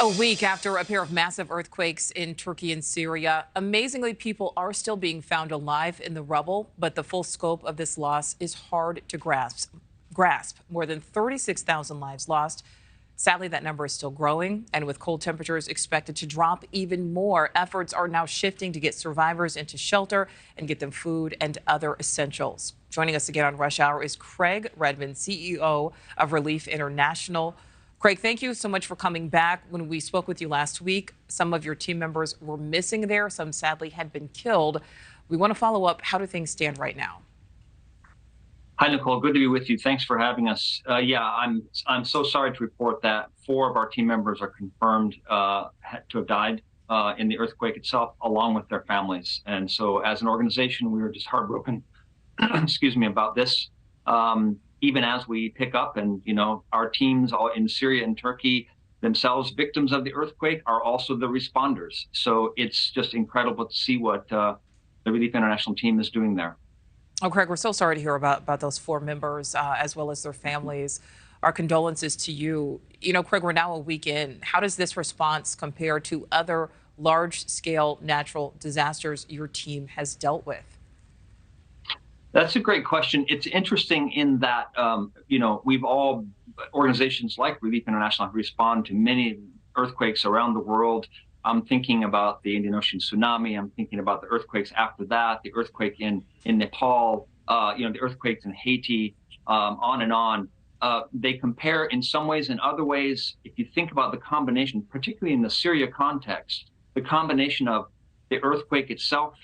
A week after a pair of massive earthquakes in Turkey and Syria, amazingly, people are still being found alive in the rubble, but the full scope of this loss is hard to grasp. More than 36,000 lives lost. Sadly, that number is still growing, and with cold temperatures expected to drop even more, efforts are now shifting to get survivors into shelter and get them food and other essentials. Joining us again on Rush Hour is Craig Redmond, CEO of Relief International. Craig, thank you so much for coming back. When we spoke with you last week, some of your team members were missing there. Some sadly had been killed. We want to follow up. How do things stand right now? Hi, Nicole. Good to be with you. Thanks for having us. I'm so sorry to report that 4 of our team members are confirmed to have died in the earthquake itself, along with their families. And so, as an organization, we were just heartbroken, excuse me, about this. Even as we pick up, and our teams all in Syria and Turkey themselves, victims of the earthquake, are also the responders. So it's just incredible to see what the Relief International team is doing there. Oh, Craig, we're so sorry to hear about those 4 members, as well as their families. Our condolences to you. Craig, we're now a week in. How does this response compare to other large-scale natural disasters your team has dealt with? That's a great question. It's interesting in that, we've all, organizations like Relief International, respond to many earthquakes around the world. I'm thinking about the Indian Ocean tsunami. I'm thinking about the earthquakes after that, the earthquake in Nepal, the earthquakes in Haiti, on and on. They compare in some ways. In other ways, if you think about the combination, particularly in the Syria context, the combination of the earthquake itself,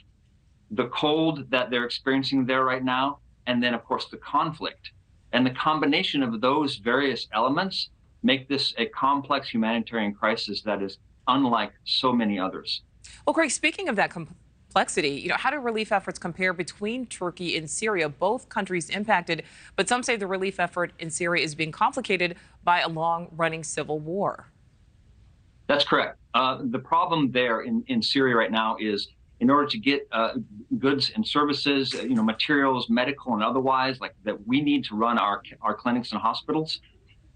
the cold that they're experiencing there right now, and then, of course, the conflict. And the combination of those various elements make this a complex humanitarian crisis that is unlike so many others. Well, Craig, speaking of that complexity, how do relief efforts compare between Turkey and Syria? Both countries impacted, but some say the relief effort in Syria is being complicated by a long-running civil war. That's correct. The problem there in Syria right now is, in order to get goods and services, materials, medical and otherwise, like that we need to run our clinics and hospitals,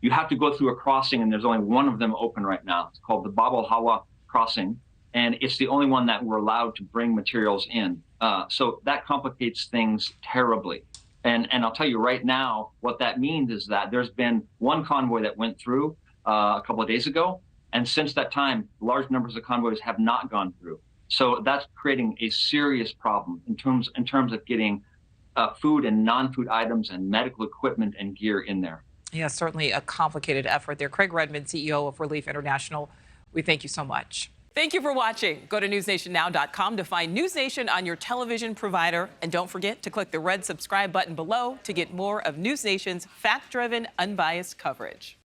you have to go through a crossing, and there's only one of them open right now. It's called the Bab al-Hawa crossing, and it's the only one that we're allowed to bring materials in. So that complicates things terribly. And I'll tell you right now, what that means is that there's been one convoy that went through a couple of days ago, and since that time, large numbers of convoys have not gone through. So that's creating a serious problem in terms of getting food and non-food items and medical equipment and gear in there. Yeah, certainly a complicated effort there. Craig Redmond, CEO of Relief International, we thank you so much. Thank you for watching. Go to newsnationnow.com to find NewsNation on your television provider. And don't forget to click the red subscribe button below to get more of NewsNation's fact-driven, unbiased coverage.